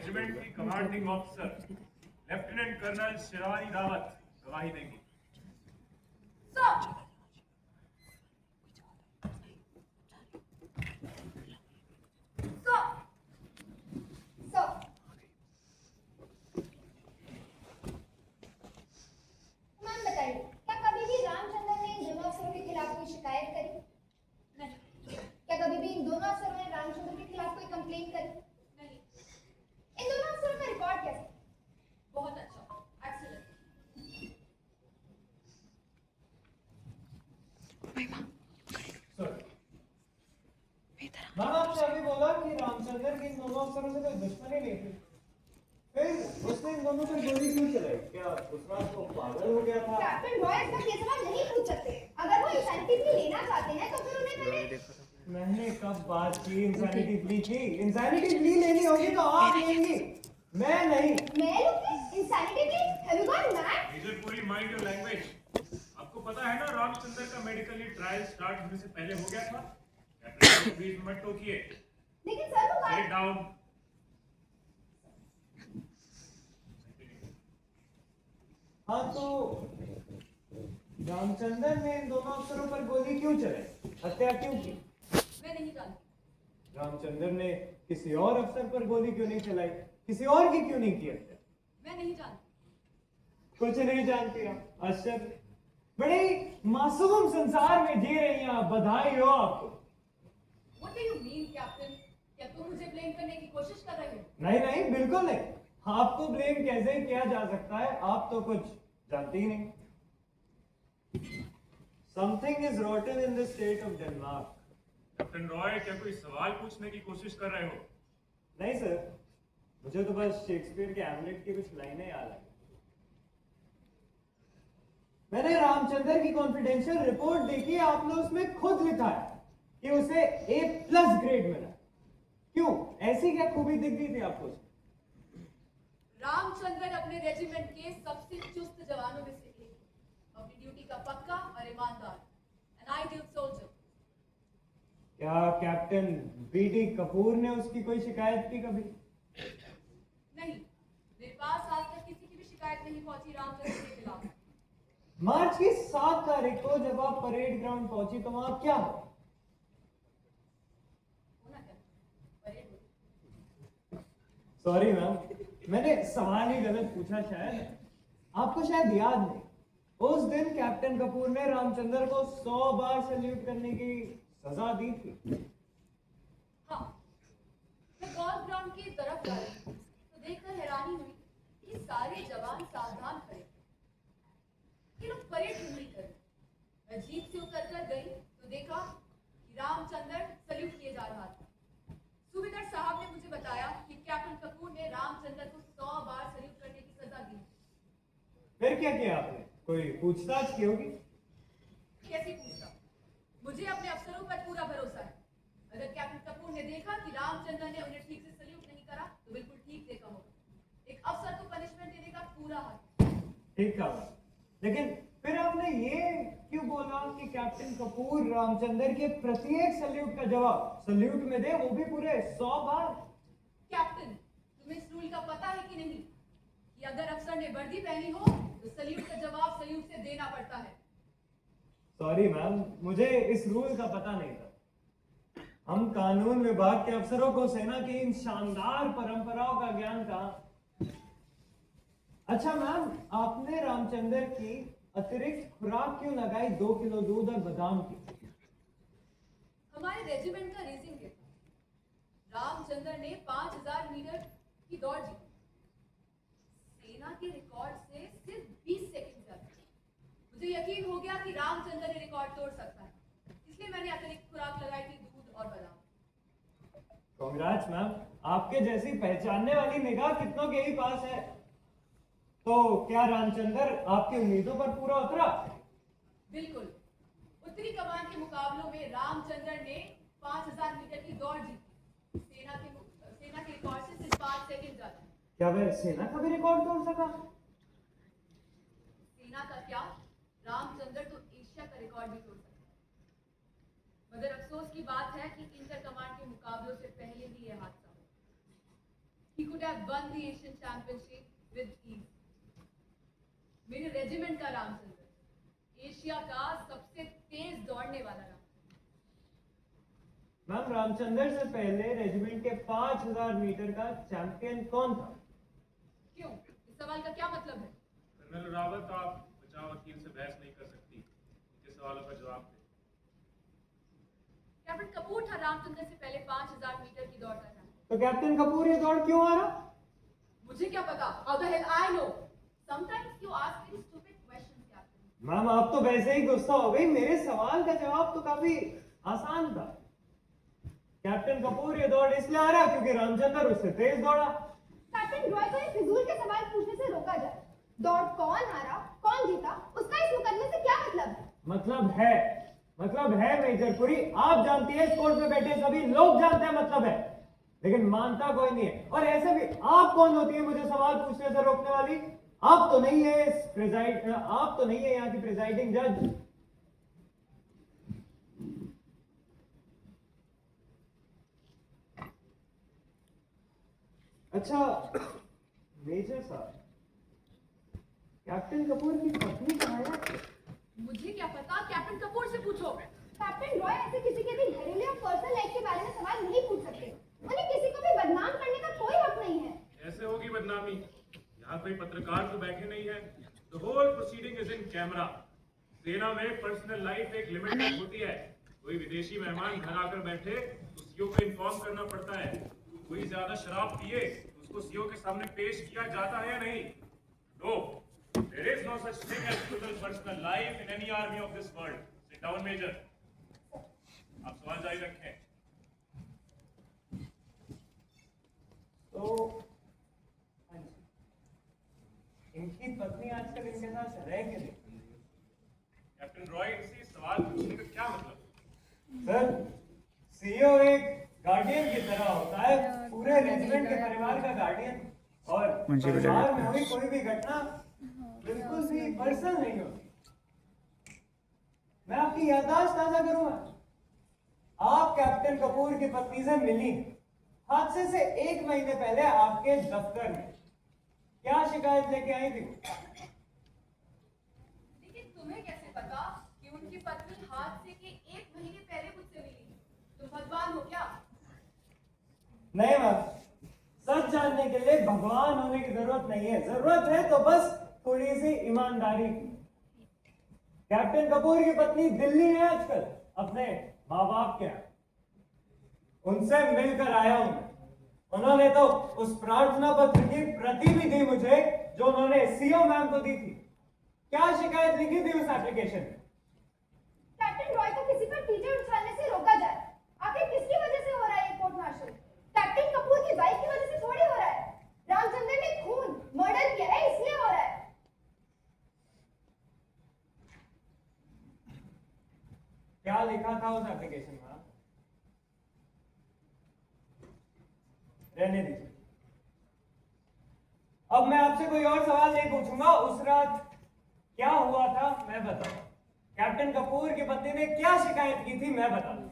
Regiment की commanding officer lieutenant colonel Shirani Rawat गवाही देंगी। सर, मैम बताइए, क्या कभी भी रामचंद्र ने इन दोनों अफसरों के खिलाफ कोई शिकायत करी? नहीं। क्या कभी भी इन दोनों अफसरों ने रामचंद्र के खिलाफ कोई कंप्लेंट करी? नहीं। इन दोनों अफसरों का रिकॉर्ड कैसा? बहुत अच्छा, एक्सीलेंट। मैम आपने अभी बोला कि रामचंद्र की इन दोनों अफसरों से कोई दुश्मनी नहीं थी, फिर उसने इन दोनों पर गोली क्यों चलाई? क्या दूसरा तो पागल हो गया था? कैप्टन रॉय इस वक्त ये सवाल नहीं पूछ सकते। अगर वो इंसानिटी प्ली लेना चाहते हैं तो फिर उन्हें पहले। मैंने कब बात की इंसानिटी प्ली की? इंसानिटी प्ली लेनी होगी तो आप लेंगी, मैं नहीं। मैं लूंगी insanity plea? Have you got mad? Major Puri mind your language. आपको पता है ना रामचंद्र का मेडिकली ट्रायल स्टार्ट होने से पहले हो गया था। कैप्टन प्लीज मत टोकिए। लेकिन सर वो सिट डाउन। हाँ तो रामचंद्र ने इन दोनों अफसरों पर गोली क्यों चलाई? हत्या क्यों की? मैं नहीं जानती। रामचंद्र ने किसी और अफसर पर गोली क्यों नहीं चलाई? किसी और की क्यों नहीं की हत्या? मैं नहीं जानती। कुछ नहीं जानती आप? आश्चर्य। बड़े मासूम संसार में जी रही हैं आप, बधाई हो आपको। What do you mean, captain? क्या तुम मुझे ब्लेम करने की कोशिश कर रहे हो? नहीं नहीं, बिल्कुल नहीं। आपको ब्लेम कैसे किया जा सकता है? आप तो कुछ जानती ही नहीं। Something is rotten in the state of Denmark. Captain Roy क्या कोई सवाल पूछने की कोशिश कर रहे हो? नहीं सर, मुझे तो बस शेक्सपियर के हैमलेट की कुछ लाइनें याद आई। मैंने रामचंद्र की कॉन्फिडेंशियल रिपोर्ट देखी, आपने उसमें खुद लिखा है कि उसे A+ ग्रेड मिला। क्यों? ऐसी क्या खूबी दिख गई थी आपको? रामचंद्र अपने रेजिमेंट के सबसे चुस्त जवानों में से एक, अपनी ड्यूटी का पक्का और ईमानदार, एन आइडियल सोल्जर। क्या कैप्टन BD कपूर ने उसकी कोई शिकायत की कभी? नहीं, मेरे पास आज तक किसी की भी शिकायत नहीं पहुंची रामचंद्र के खिलाफ। मार्च की 7 तारीख को जब आप परेड ग्राउंड पहुंची तो वहां क्या हुआ? होना क्या? परेड हुई। सॉरी मैम, मैंने सवाल ही गलत पूछा शायद। आपको शायद याद नहीं, उस दिन कैप्टन कपूर ने रामचंद्र को 100 बार सैल्यूट करने की सजा दी थी। हाँ, मैं गोल्फ ग्राउंड की तरफ जा रही थी तो देखकर हैरानी हुई कि सारे जवान सावधान खड़े थे। ये लोग परेड क्यों नहीं कर रहे? मैं जीप से उतर कर गई तो देखा कि रामचंद्र सल्यूट किए जा रहा था। सूबेदार साहब ने मुझे बताया कि कैप्टन कपूर ने रामचंद्र को 100 बार सल्यूट करने की सजा दी। फिर क्या किया आपने? कोई पूछताछ की होगी? कैसी पूछता? मुझे अपने अफसरों पर पूरा भरोसा है। अगर कैप्टन कपूर ने देखा कि रामचंद्र ने उन्हें ठीक से सल्यूट नहीं करा तो बिल्कुल ठीक देखा होगा। एक अफसर को पनिशमेंट देने का पूरा हक। ठीक कहा, लेकिन फिर आपने ये क्यों बोला कि कैप्टन कपूर रामचंद्र के प्रत्येक सल्यूट का जवाब सल्यूट में दे, वो भी पूरे 100 बार? कैप्टन, तुम्हें इस रूल का पता है कि नहीं कि अगर अफसर ने वर्दी पहनी हो तो सल्यूट का जवाब सल्यूट से देना पड़ता है। सॉरी मैम, मुझे इस रूल का पता नहीं था। हम कानून विभाग के अफसरों को सेना की इन शानदार परंपराओं का ज्ञान कहां? अच्छा मैम, आपने रामचंद्र की अतिरिक्त खुराक क्यों लगाई 2 किलो दूध और बादाम की? हमारे रेजिमेंट का रेसिंग डे था। रामचंद्र ने 5000 मीटर की दौड़ जीती। सेना के रिकॉर्ड से सिर्फ 20 सेकंड ज्यादा। मुझे यकीन हो गया कि रामचंद्र ने रिकॉर्ड तोड़ सकता है, इसलिए मैंने अतिरिक्त खुराक लगाई थी दूध और बादाम। कांग्रेट्स मैम, आपके जैसी पहचानने वाली निगाह कितनों के ही पास है। तो क्या रामचंद्र आपकी उम्मीदों पर पूरा उतरा? बिल्कुल। उत्तरी कमान के मुकाबलों में रामचंद्र ने 5000 मीटर की दौड़ जीती। सेना के रिकॉर्ड से सिर्फ 5 सेकंड ज्यादा। क्या वह सेना का भी रिकॉर्ड तोड़ सका? सेना का क्या, रामचंद्र तो एशिया का रिकॉर्ड भी तोड़ सकता है। मगर अफसोस की बात है कि इंटर कमांड के मुकाबलों से पहले ही यह हादसा हुआ। He could have won the Asian Championship with ease. मेरे रेजिमेंट का रामचंद्र, एशिया का सबसे तेज दौड़ने वाला रामचंद्र। मैम, रामचंद्र से पहले रेजिमेंट के 5000 मीटर का चैंपियन कौन था? क्यों? इस सवाल का क्या मतलब है? कर्नल रावत, आप बचाव वकील से बहस नहीं कर सकती। इनके सवालों का जवाब दें। कैप्टन कपूर था रामचंद्र से पहले 5000 मीटर की दौड़ का चैंपियन। तो कैप्टन कपूर ये दौड़ क्यों हारा? मुझे क्या पता? How the hell I know? Sometimes you ask very stupid questions, Captain. Ma'am, आप तो वैसे ही गुस्सा हो गई। मेरे सवाल का जवाब तो काफी आसान था। कैप्टन कपूर ये दौड़ इसलिए हारा क्योंकि रामचंद्र उससे तेज दौड़ा। कैप्टन रॉय को ये फिजूल के सवाल पूछने से रोका जाए। दौड़ कौन हारा, कौन जीता, उसका इस मुकदमे से क्या मतलब है? मतलब है मेजर पुरी, आप जानती है, इस कोर्ट में बैठे सभी लोग जानते हैं मतलब है, लेकिन मानता कोई नहीं है। और ऐसे भी आप कौन होती है मुझे सवाल पूछने से रोकने वाली? आप तो नहीं है यहाँ की प्रिजाइडिंग जज। अच्छा मेजर साहब, कैप्टन कपूर की पत्नी कहाँ है? मुझे क्या पता? कैप्टन कपूर से पूछो। कैप्टन रॉय ऐसे किसी के भी घरेलू और पर्सनल लाइफ के बारे में सवाल नहीं पूछ सकते। उन्हें किसी को भी बदनाम करने का कोई हक नहीं है। ऐसे होगी बदनामी? यहाँ कोई पत्रकार तो बैठे नहीं है। The whole proceeding is in camera. सेना में पर्सनल लाइफ एक लिमिट तक होती है। कोई विदेशी मेहमान घर आकर बैठे तो सीओ को इन्फॉर्म करना पड़ता है। कोई ज्यादा शराब पिए तो उसको सीओ के सामने पेश किया जाता है या नहीं? No, there is no such thing as total personal life in any army of this world. Sit down, Major. आप सवाल जारी रखें। तो इनकी पत्नी आजकल इनके साथ रह के नहीं। कैप्टन रॉय, इसी सवाल पूछने का क्या मतलब? सर, सीईओ एक गार्डियन की तरह होता है, पूरे रेजिमेंट के परिवार का गार्डियन। और परिवार में हुई कोई भी घटना बिल्कुल भी पर्सनल नहीं होती। मैं आपकी याददाश्त ताजा करूंगा। आप कैप्टन कपूर की पत्नी से मिली हादसे से 1 महीने पहले आपके दफ्तर में। क्या शिकायत लेके आई थी? लेकिन तुम्हें कैसे पता कि उनकी पत्नी हादसे के 1 महीने पहले मुझसे मिली? तुम भगवान हो क्या? नहीं मैम, सच जानने के लिए भगवान होने की जरूरत नहीं है। जरूरत है तो बस थोड़ी सी ईमानदारी की। कैप्टन कपूर की पत्नी दिल्ली है आजकल अपने माँ बाप के यहाँ। उनसे मिलकर आया हूं। उन्होंने तो उस प्रार्थना पत्र की प्रति भी दी मुझे जो उन्होंने सीओ मैम को दी थी। क्या शिकायत लिखी थी उस एप्लीकेशन में? कैप्टन रॉय को किसी पर टीचर उछालने से रोका जाए। आखिर किसकी वजह से हो रहा है ये कोर्ट मार्शल? कैप्टन कपूर की वाइफ की वजह से थोड़ी हो रहा है। रामचंद्र ने खून मर्डर किया है इसलिए हो रहा है। क्या लिखा था उस एप्लीकेशन में? रहने दीजिए। अब मैं आपसे कोई और सवाल नहीं पूछूंगा। उस रात क्या हुआ था मैं बताऊं। कैप्टन कपूर की पत्नी ने क्या शिकायत की थी मैं बताऊं।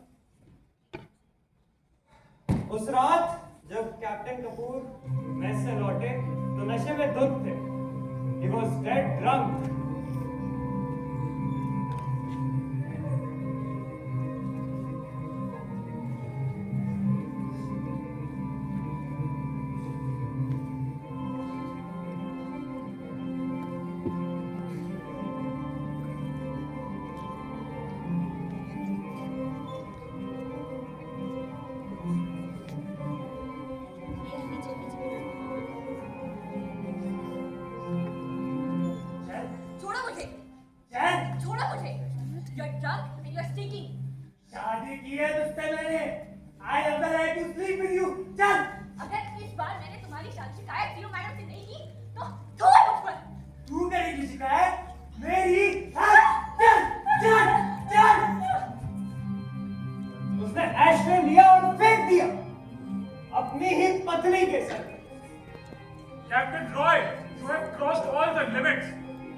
उस रात जब कैप्टन कपूर मेस से लौटे तो नशे में धुत थे। He was dead drunk. छोड़ो मुझे! चैन, छोड़ो मुझे! You're drunk and you're stinking. शादी की है तुझसे मैंने। I have the right to sleep with you. चल। अगर इस बार मैंने तुम्हारी शिकायत सीओ मैडम से नहीं की तो छोड़ मुझ पर। तू करेगी शिकायत मेरी? चल चल चल। उसने एशट्रे लिया और फेंक दिया अपनी ही पत्नी के sir. Captain Roy, you have crossed all the limits.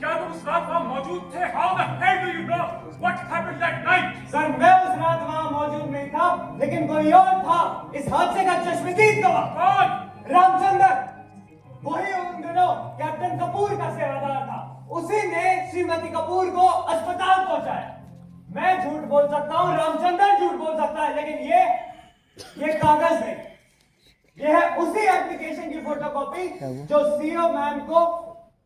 क्या तुम उस रात वहां मौजूद थे? How the hell do you know what happened that night? Sir, मैं उस रात वहां मौजूद नहीं था, लेकिन कोई और था इस हादसे का चश्मदीद गवाह। कौन? रामचंद्र, वही उन दिनों कैप्टन कपूर का सेवादार था। उसी ने श्रीमती कपूर को अस्पताल पहुंचाया। मैं झूठ बोल सकता हूं, रामचंद्र झूठ बोल सकता है, लेकिन ये कागज नहीं, ये है उसी एप्लीकेशन की फोटोकॉपी जो सीओ मैम को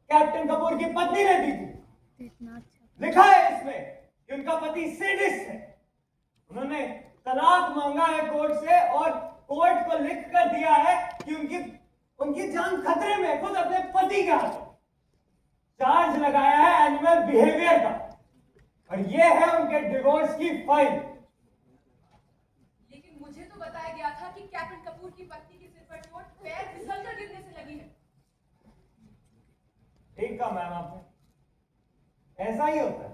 कैप्टन कपूर की पत्नी ने दी थी। लिखा है इसमें कि उनका पति सेडिस्ट है। उन्होंने तलाक मांगा है कोर्ट से और कोर्ट को लिख कर दिया है कि उनकी जान खतरे में, खुद अपने पति का चार्ज लगाया है एनिमल बिहेवियर का, और ये है उनके डिवोर्स की फाइल। लेकिन मुझे तो बताया गया था कि कैप्टन कपूर की पत्नी के सिर पर चोट पैर फिसलकर गिरने से लगी है। ठीक कहा मैम आपने, ऐसा ही होता है।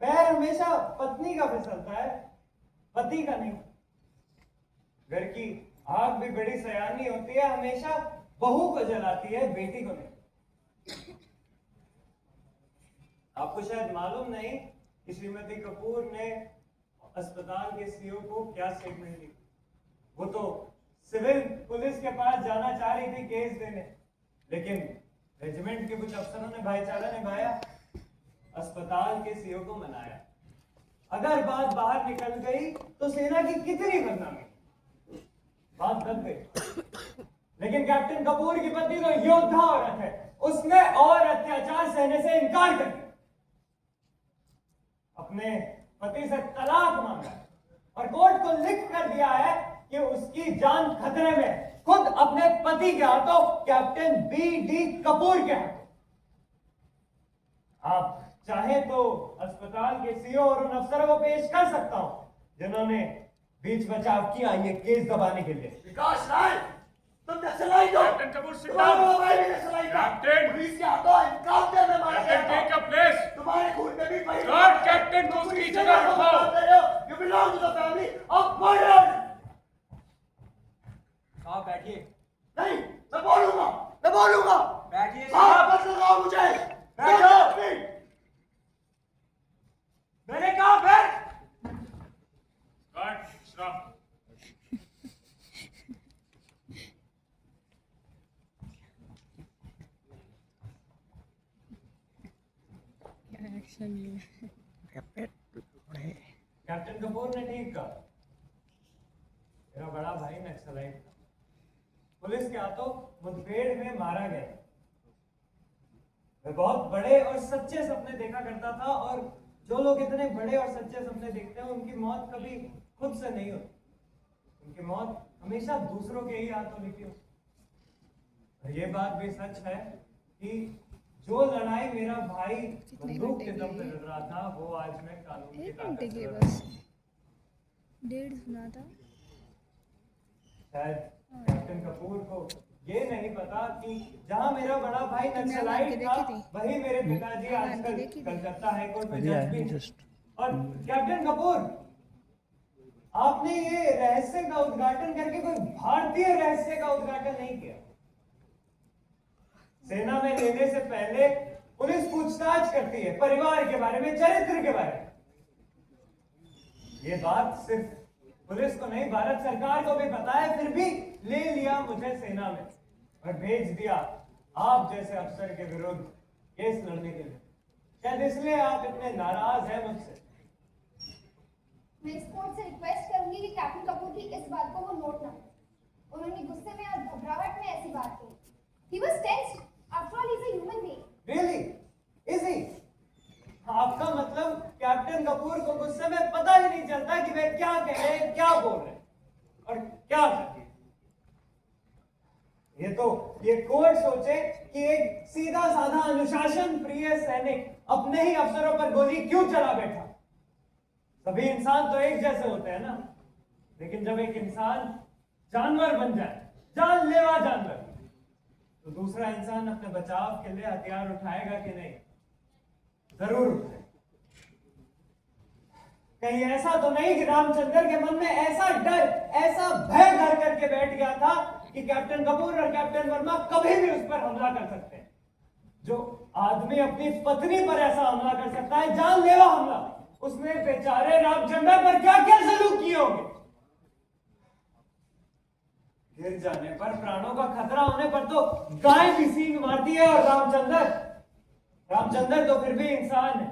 पैर हमेशा पत्नी का फिसलता है, पति का नहीं। घर की आग भी बड़ी सयानी होती है, हमेशा बहू को जलाती है, बेटी को नहीं। आपको शायद मालूम नहीं कि श्रीमती कपूर ने अस्पताल के सीईओ को क्या स्टेटमेंट दी। वो तो सिविल पुलिस के पास जाना चाह रही थी केस देने, लेकिन रेजिमेंट के कुछ अफसरों ने भाईचारा निभाया, अस्पताल के सीईओ को मनाया। अगर बात बाहर निकल गई तो सेना की कितनी बदनामी, बात दब गई। लेकिन कैप्टन कपूर की पत्नी तो योद्धा औरत है, उसने और अत्याचार सहने से इनकार कर दिया, अपने पति से तलाक मांगा और कोर्ट को लिख कर दिया है कि उसकी जान खतरे में, खुद अपने पति के हाथों, कैप्टन बी.डी. कपूर के हाथों। आप चाहे तो अस्पताल के सीईओ और उन अफसरों को पेश कर सकता हूं जिन्होंने बीच बचाव किया ये केस दबाने के लिए। विकास राय, तुम नक्सलाइट हो। Captain Kapoor sit down. Captain, police के हाथों एनकाउंटर में मारा गया कैप्टन था। Take a place. तुम्हारे खून में भी वही गार्ड कैप्टन को उसकी जगह रखो। You belong to the family of murderers. आप बैठिए। नहीं, मैं बोलूंगा। बैठिए आप साहब। मत लगाओ मुझे। बैठो। मैंने कहा बैठ। Guard stop. कैप्टन कपूर ने ठीक कहा, मेरा बड़ा भाई नक्सलाइट था, पुलिस के हाथों मुठभेड़ में मारा गया। मैं बहुत बड़े और सच्चे सपने देखा करता था, और जो लोग इतने बड़े और सच्चे सपने देखते हैं उनकी मौत कभी खुद से नहीं होती, उनकी मौत हमेशा दूसरों के ही हाथों लिखी होती। और ये बात भी सच है कि जो लड़ाई मेरा भाई बंदूक के दम पे लड़ रहा था, वो आज मैं कानून की ताकत से लड़ रहा हूं। डेढ़ सुना था। शायद कैप्टन कपूर को ये नहीं पता कि जहां मेरा बड़ा भाई नक्सलाइट था, वही मेरे पिताजी आजकल कलकत्ता हाईकोर्ट में जज भी हैं। और कैप्टन कपूर, आपने ये रहस्य का उद्घाटन करके कोई भारतीय रहस्य का उद्घाटन नहीं किया। सेना में लेने से पहले पुलिस पूछताछ करती है परिवार के बारे में, चरित्र के बारे में। ये बात सिर्फ पुलिस को नहीं, भारत सरकार को भी पता है, फिर भी ले लिया मुझे सेना में और भेज दिया आप जैसे अफसर के विरुद्ध केस लड़ने के लिए। शायद इसलिए आप इतने नाराज हैं मुझसे। मैं इस कोर्ट से रिक्वेस्ट करूंगी कि कैप्टन कपूर की इस बात को वो नोट ना करें। उन्होंने गुस्से में और घबराहट में ऐसी बात कही। He was tensed. After all, he's a human being. Really? Is he? आपका मतलब कैप्टन कपूर को गुस्से में पता ही नहीं चलता कि वे क्या कह रहे हैं, क्या बोल रहे हैं और क्या कर रहे हैं। ये कोर्ट सोचे कि एक सीधा साधा अनुशासन प्रिय सैनिक अपने ही अफसरों पर गोली क्यों चला बैठा। सभी इंसान तो एक जैसे होते हैं ना, लेकिन जब एक इंसान जानवर बन जाए, जानलेवा जानवर, तो दूसरा इंसान अपने बचाव के लिए हथियार उठाएगा कि नहीं? जरूर उठाएगा। कहीं ऐसा तो नहीं कि रामचंद्र के मन में ऐसा डर, ऐसा भय घर करके बैठ गया था कि कैप्टन कपूर और कैप्टन वर्मा कभी भी उस पर हमला कर सकते हैं। जो आदमी अपनी पत्नी पर ऐसा हमला कर सकता है, जानलेवा हमला, उसने बेचारे रामचंद्र पर क्या क्या सलूक किए होंगे। गिर जाने पर, प्राणों का खतरा होने पर तो गाय भी सींग मारती है। और रामचंद्र तो फिर भी इंसान है,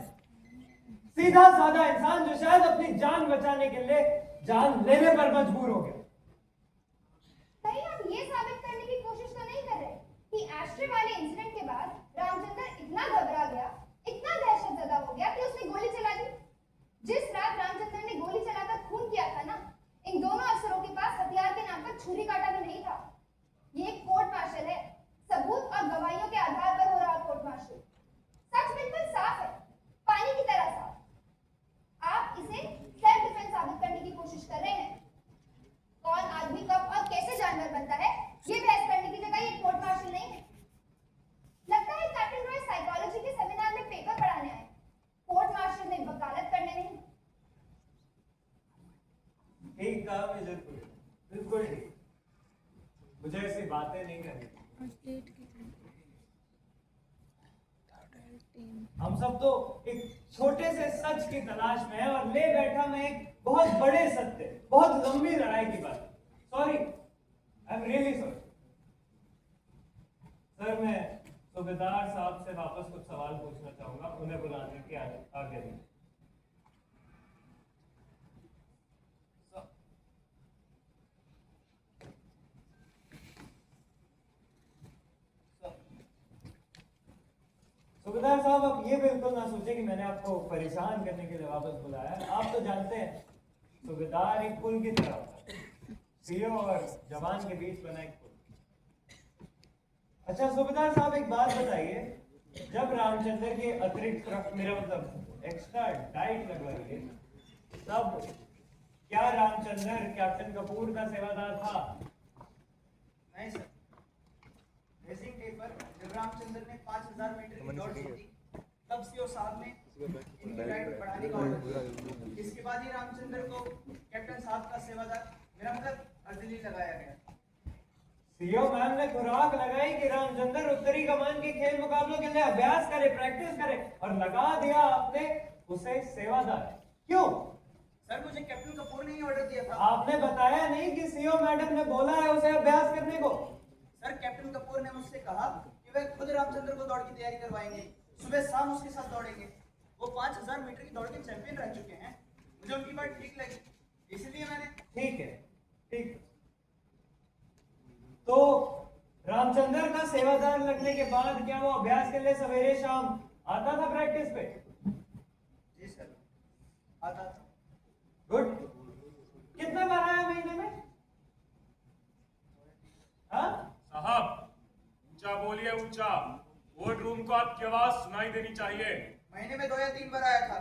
सीधा साधा इंसान, जो शायद अपनी जान बचाने के लिए जान लेने पर मजबूर हो गया। कहीं आप ये साबित करने की कोशिश तो नहीं कर रहे कि एस्ट्रे वाले इंसिडेंट के बाद रामचंद्र इतना घबरा गया, इतना दहशतज़दा हो गया कि उसने गोली चला दी? जिस रात रामचंद्र ने गोली चलाकर खून किया था ना, इन दोनों अफसरों के पास हथियार के नाम पर छुरी कांटा भी नहीं था। ये एक कोर्ट मार्शल है, सबूत और गवाहियों के आधार पर हो रहा कोर्ट मार्शल। सच बिल्कुल साफ है, पानी की तरह साफ। आप इसे सेल्फ डिफेंस साबित करने की कोशिश कर रहे हैं। कौन आदमी कब और कैसे जानवर बनता है, ये बहस करने की जगह ये कोर्ट मार्शल नहीं है। लगता है कैप्टन रॉय साइकोलॉजी के सेमिनार में पेपर पढ़ाने आए, कोर्ट मार्शल में वकालत करने नहीं। ठीक कहा मेजर पुरी, बिल्कुल ठीक। मुझे ऐसी बातें नहीं करनी। स्टेट की टीम हम सब तो एक छोटे से सच की तलाश में है, और ले बैठा मैं एक बहुत बड़े सत्य, बहुत लंबी लड़ाई की बात। Sorry, I am really sorry sir. मैं सूबेदार साहब से वापस कुछ सवाल पूछना चाहूंगा, उन्हें बुलाने की आज्ञा दीजिए। सूबेदार साहब, आप ये बिल्कुल ना सोचे कि मैंने आपको परेशान करने के लिए वापस बुलाया है। आप तो जानते हैं सूबेदार एक पुल की तरह होता है, सीओ और जवान के बीच बना एक पुल। अच्छा सूबेदार साहब, एक बात बताइए, जब रामचंद्र के अतिरिक्त मेरा मतलब एक्स्ट्रा डाइट लगवाई है, तब क्या रामचंद्र कैप्टन कपूर का सेवादार था? नहीं सर, रेसिंग डे पर जब रामचंद्र ने 5000 मीटर की दौड़ जीती, तब सीओ साहब ने इनकी डाइट बढ़ाने का ऑर्डर दिया। इसके बाद ही रामचंद्र को कैप्टन साहब का सेवादार, मेरा मतलब अर्दली लगाया गया। सीओ मैम ने खुराक लगाई कि रामचंद्र उत्तरी कमान के खेल मुकाबलों के लिए अभ्यास करे, प्रैक्टिस करे, और लगा दिया आपने उसे सेवादार। क्यों? सर, मुझे कैप्टन कपूर ने ही ऑर्डर दिया था। आपने बताया नहीं कि सीओ मैडम ने बोला है उसे अभ्यास करने को? सर, कैप्टन कपूर ने मुझसे कहा कि वे खुद रामचंद्र को दौड़ की तैयारी करवाएंगे, सुबह शाम उसके साथ दौड़ेंगे। वो 5000 मीटर की दौड़ के चैंपियन रह चुके हैं। मुझे उनकी बात ठीक लगी, इसलिए मैंने। ठीक है, ठीक। तो रामचंद्र का सेवादार लगने के बाद क्या वो अभ्यास के लिए सवेरे शाम आता था प्रैक्टिस पे? जी सर, आता था। गुड। कितना बार आया महीने में? हाँ साहब, ऊंचा बोलिए, ऊंचा। कोर्ट रूम को आपकी आवाज सुनाई देनी चाहिए। महीने में 2 या 3 बार आया था।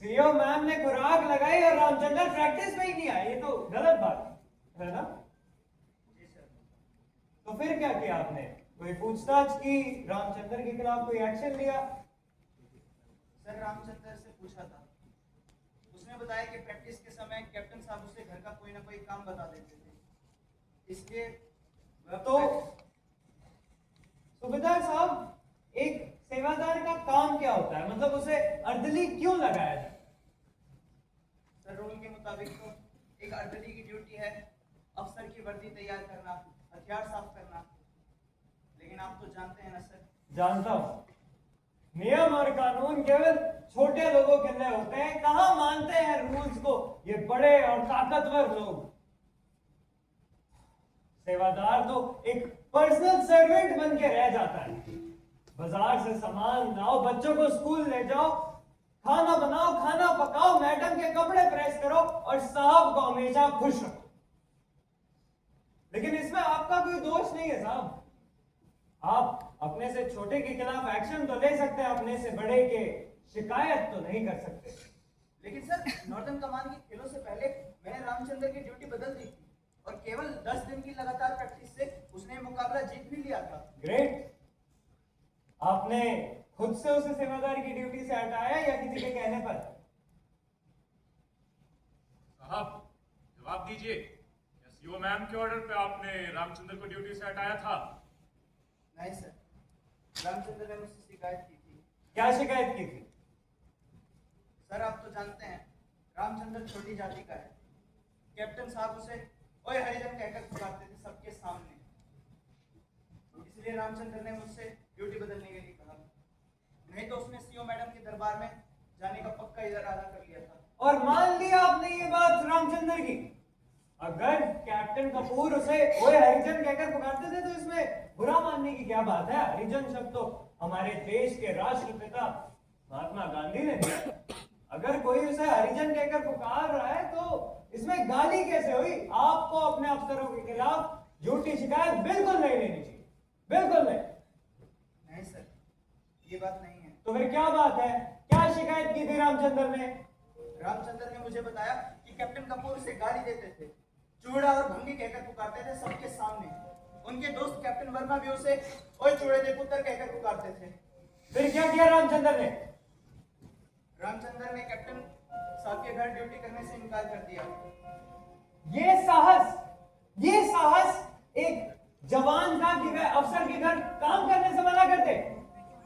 सीओ मैम ने खुराक लगाई और रामचंद्र प्रैक्टिस में ही नहीं आया, ये तो गलत बात है ना? जी सर। तो फिर क्या किया आपने? कोई पूछताछ की, रामचंद्र के खिलाफ कोई एक्शन लिया? सर, रामचंद्र से पूछा था, उसने बताया कि प्रैक्टिस के समय कैप्टन साहब उसे घर का कोई ना कोई काम बता देते थे, इसलिए तो सूबेदार साहब, एक सेवादार का काम क्या होता है? मतलब उसे अर्दली क्यों लगाया जाए? सर, रूल के मुताबिक तो एक अर्दली की ड्यूटी है अफसर की वर्दी तैयार करना, हथियार साफ करना। लेकिन आप तो जानते हैं ना सर। जानता हूँ, नियम और कानून केवल छोटे लोगों के लिए होते हैं। कहाँ मानते हैं रूल्स को ये बड़े और ताकतवर लोग? सेवादार तो एक पर्सनल सर्वेंट बन के रह जाता है। बाजार से सामान लाओ, बच्चों को स्कूल ले जाओ, खाना बनाओ, खाना पकाओ, मैडम के कपड़े प्रेस करो, और साहब को हमेशा खुश रखो। लेकिन इसमें आपका कोई दोष नहीं है साहब। आप अपने से छोटे के खिलाफ एक्शन तो ले सकते हैं, अपने से बड़े के शिकायत तो नहीं कर सकते। लेकिन सर, नॉर्दर्न कमान के खेलों से पहले मैंने रामचंद्र की ड्यूटी बदल दी थी, और केवल 10 दिन की लगातार प्रैक्टिस से उसने मुकाबला जीत भी लिया था। ग्रेट। आपने खुद से उसे सेवादार की ड्यूटी से हटाया या किसी के कहने पर? साहब, जवाब दीजिए, क्या सीओ मैम के ऑर्डर पे आपने रामचंद्र को ड्यूटी से हटाया था? नहीं सर, रामचंद्र ने मुझसे शिकायत की थी। क्या शिकायत की थी? सर, आप तो जानते हैं रामचंद्र छोटी जाति का है। कैप्टन साहब उसे ओए हरिजन कहकर पुकारते थे सबके सामने। इसलिए रामचंद्र ने मुझसे ड्यूटी बदलने के लिए कहा, नहीं तो उसने सीओ मैडम के दरबार में जाने का पक्का इरादा कर लिया था। और मान लिया आपने ये बात रामचंद्र की। अगर कैप्टन कपूर उसे ओए हरिजन कहकर पुकारते थे तो इसमें बुरा मानने की क्या बात है? हरिजन शब्द तो हमारे देश के राष्ट्रपिता महात्मा गांधी ने दिया। अगर कोई उसे हरिजन कहकर पुकार रहा है तो इसमें गाली कैसे हुई? आपको अपने अफसरों के खिलाफ झूठी शिकायत बिल्कुल नहीं लेनी चाहिए, बिल्कुल नहीं। नहीं सर, ये बात नहीं है। तो फिर क्या बात है? क्या शिकायत की थी रामचंद्र ने? रामचंद्र ने मुझे बताया कि कैप्टन कपूर उसे गाली देते थे, चूड़ा और भंगी कहकर पुकारते थे सबके सामने। उनके दोस्त कैप्टन वर्मा भी उसे ओए चूड़े दे पुत्र कहकर पुकारते थे। फिर क्या किया रामचंद्र ने? रामचंद्र ने कैप्टन साहब के घर ड्यूटी करने से इनकार कर दिया। ये साहस एक जवान था कि वह अफसर के घर काम करने से मना करते।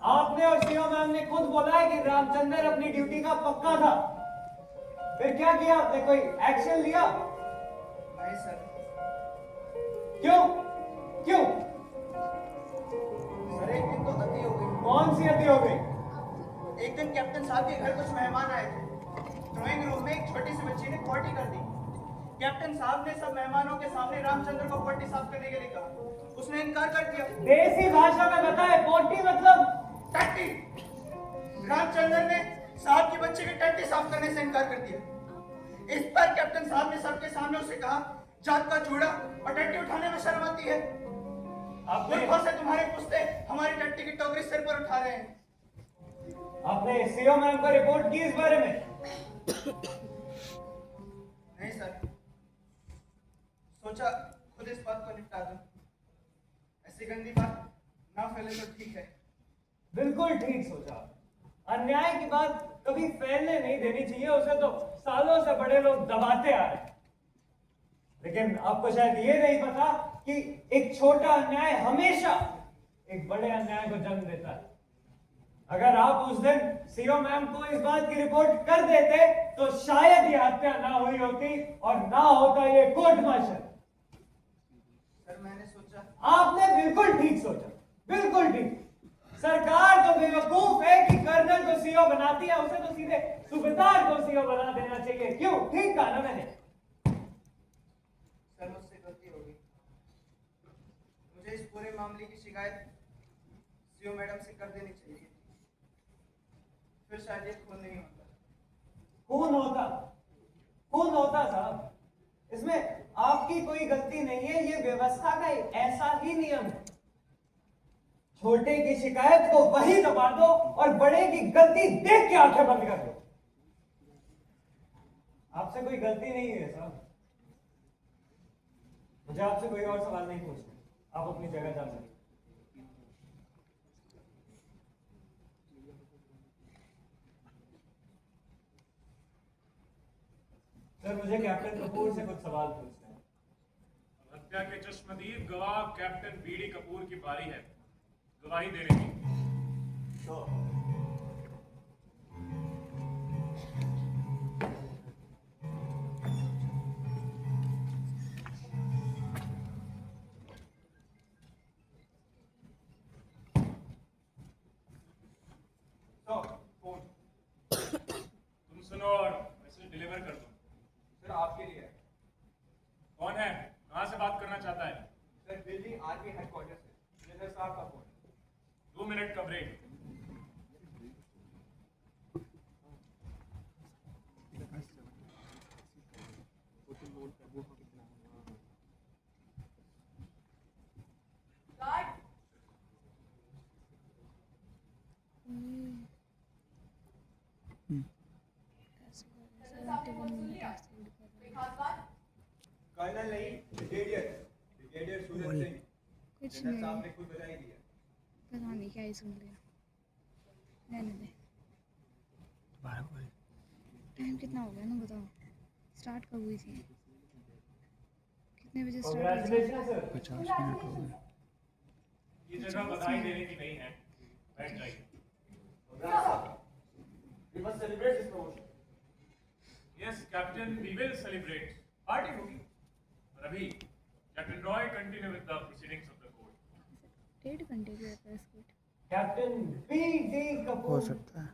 आपने और सीओ मैम ने खुद बोला है कि रामचंद्र अपनी ड्यूटी का पक्का था। फिर क्या किया आपने? कोई एक्शन लिया? नहीं सर। क्यों? क्यों? सर एक दिन तो अति हो गई। कौन सी अति हो गई? एक दिन कैप्टन साहब के घर कुछ मेहमान आए थे। ड्राइंग रूम में एक छोटी सी बच्ची ने पॉटी कर दी। कैप्टन साहब ने सब मेहमानों के सामने रामचंद्र को पॉटी साफ करने के लिए कहा। उसने इनकार कर दिया। देसी भाषा में बताए, पॉटी मतलब टट्टी। रामचंद्र ने साहब की बच्ची की टट्टी साफ करने से इनकार कर दिया। इस पर कैप्टन साहब ने सबके सामने उसे कहा, जात का चूड़ा और टट्टी उठाने में शर्म आती है। मूर्खों से तुम्हारे पुश्ते हमारी टट्टी की टोकरी सिर पर उठा रहे हैं। आपने सीओ मैम को रिपोर्ट की इस बारे में? नहीं सर, सोचा खुद इस बात को निपटा दूं। ऐसी गंदी बात ना फैले तो ठीक है। बिल्कुल ठीक सोचा। अन्याय की बात कभी फैलने नहीं देनी चाहिए, उसे तो सालों से बड़े लोग दबाते आ रहे हैं। लेकिन आपको शायद ये नहीं पता कि एक छोटा अन्याय हमेशा एक बड़े अन्याय को जन्म देता है। अगर आप उस दिन सीओ मैम को इस बात की रिपोर्ट कर देते तो शायद ये हत्या ना हुई होती और ना होता ये कोर्ट मार्शल। सर मैंने सोचा। आपने बिल्कुल ठीक सोचा, बिल्कुल ठीक। सरकार तो बेवकूफ है कि कर्नल को सीओ बनाती है, उसे तो सीधे सूबेदार को सीओ बना देना चाहिए। क्यों? ठीक कहा ना मैंने? सर मुझसे गलती हो गई। मुझे इस पूरे मामले की शिकायत सीओ मैडम से कर देनी चाहिए, फिर शायद ये खून नहीं होता। खून होता साहब। इसमें आपकी कोई गलती नहीं है, ये व्यवस्था का एक ऐसा ही नियम है। छोटे की शिकायत को वही दबा दो और बड़े की गलती देख के आंखें बंद कर दो। आपसे कोई गलती नहीं है साहब। मुझे आपसे कोई और सवाल नहीं पूछना, आप अपनी जगह जा सकते। सर मुझे कैप्टन कपूर से कुछ सवाल पूछना है। हत्या के चश्मदीद गवाह कैप्टन बीडी कपूर की बारी है गवाही देने की। तुम सुनो और मैसेज डिलीवर कर दो। सर आपके लिए है। कौन है? कहाँ से बात करना चाहता है? सर दिल्ली आर्मी हेडक्वार्टर से जनरल साहब का फोन। 2 मिनट का ब्रेक। गार्ड, जनरल साहब ने फोन सुन लिया? कोई खास बात? कर्नल नहीं, ब्रिगेडियर सूरज सिंह। कुछ जनरल साहब नहीं, ने खुद बधाई दिया। पता नहीं क्या ही सुन लिया। रहने दे। टाइम कितना हो गया ना बताओ? स्टार्ट कब हुई थी? कितने बजे स्टार्ट हुई थी? Congratulation sir. ये जगह बधाई देने की नहीं है, बैठ जाइए। We must celebrate this promotion. Yes captain, we will celebrate. Party होगी, पर Abhi, Captain Roy, continue with the proceedings of the court. 1.5 घंटे की होता है स्कूट कैप्टन बी.डी. कपूर हो सकता है।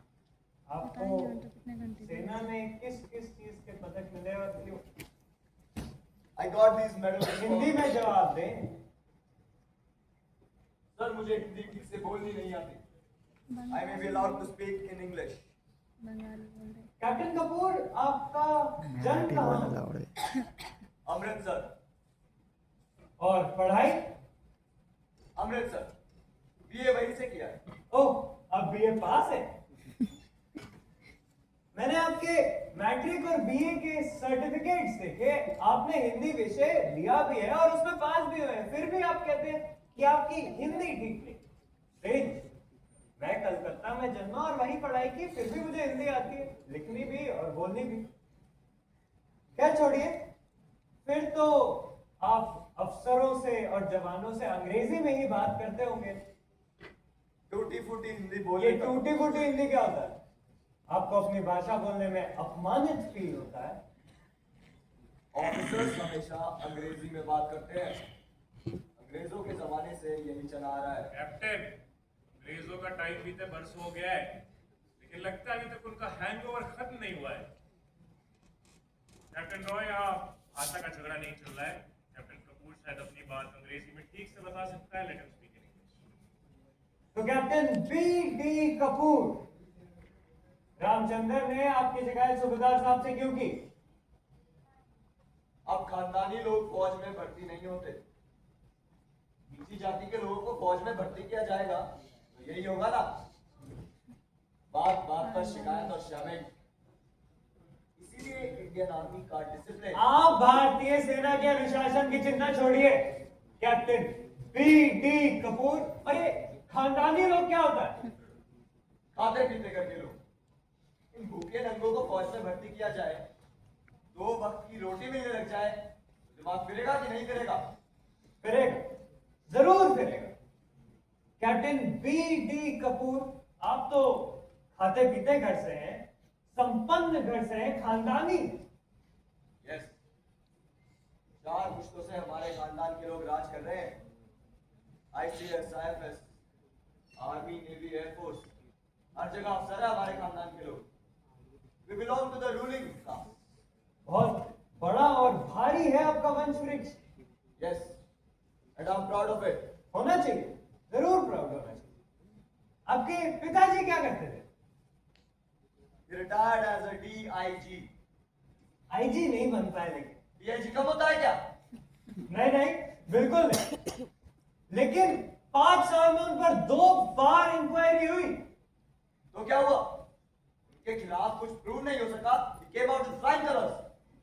पता नहीं आपको मैंने तो कितने घंटे की सेना में किस किस चीज के पदक मिले और क्यों? I got these medals. Hindi में जवाब दें। सर मुझे हिंदी ठीक से बोलनी नहीं आती. I may be allowed to speak in English. Bengali बोल रहे कैप्टन कपूर, आपका जन्म मराठी कहाँ बोलना आवड़े अमृतसर. और पढ़ाई? अमृतसर. बीए वहीं से किया है. ओह, अब बीए पास है। मैंने आपके मैट्रिक और बीए के सर्टिफिकेट्स देखे, आपने हिंदी विषय लिया भी है और उसमें पास भी हुए हैं, फिर भी आप कहते हैं कि आपकी हिंदी ठीक नहीं। स्ट्रेंज। मैं कलकत्ता में जन्मा और वहीं पढ़ाई की, फिर भी मुझे हिंदी आती है, लिखनी भी और बोलनी भी। क्या छोड़िए, फिर तो आप अफसरों से और जवानों से अंग्रेजी में ही बात करते होंगे। टूटी फूटी हिंदी ये बोलने का टूटी फूटी हिंदी क्या होता है? आपको अपनी भाषा बोलने में अपमानित फील होता है? ऑफिसर्स हमेशा अंग्रेजी में बात करते हैं. अंग्रेजों के जमाने से यही चला आ रहा है. कैप्टन, अंग्रेजों का टाइम बीते बरसों हो गया है, लेकिन लगता है अभी तक उनका हैंगओवर खत्म नहीं हुआ है। कैप्टन रॉय, आप भाषा का झगड़ा नहीं चल रहा है। कैप्टन कपूर शायद अपनी बात अंग्रेजी में ठीक से बता सकता है, let him speak in English. तो कैप्टन बी.डी. कपूर, रामचंद्र ने आपकी शिकायत सूबेदार साहब से क्यों की? अब खानदानी लोग फौज में भर्ती नहीं होते. नीची जाति के लोगों को फौज में भर्ती किया जाएगा तो यही होगा ना. बात बात पर शिकायत और शामिल. इसीलिए इंडियन आर्मी का डिसिप्लिन. आप भारतीय सेना के अनुशासन की चिंता छोड़िए। Captain BD. कपूर, अरे खानदानी लोग क्या होता है? खाते पीते करके लोग. इन भूखे नंगों को फौज में भर्ती किया जाए, 2 वक्त की रोटी मिलने लग जाए, दिमाग फिरेगा कि नहीं फिरेगा? फिरेगा, जरूर फिरेगा। Captain BD. कपूर, आप तो खाते पीते घर से हैं, संपन्न घर से हैं, खानदानी। यस. 4 पुश्तों से हमारे खानदान के लोग राज कर रहे हैं. ICS, IFS, army, navy, air force, हर जगह अफसर है हमारे खानदान के लोग. We belong to the ruling class. बहुत बड़ा और भारी है आपका वंश वृक्ष। Yes, and I'm proud of it. होना चाहिए, जरूर प्राउड होना चाहिए। आपके पिताजी क्या करते थे? He retired as a DIG. IG नहीं बन पाए लेकिन। DIG कब होता है क्या? नहीं नहीं, बिल्कुल नहीं। लेकिन 5 साल में उन पर 2 बार इंक्वायरी हुई। तो क्या हुआ? उनके खिलाफ कुछ प्रूव नहीं हो सका. He came out with flying colors.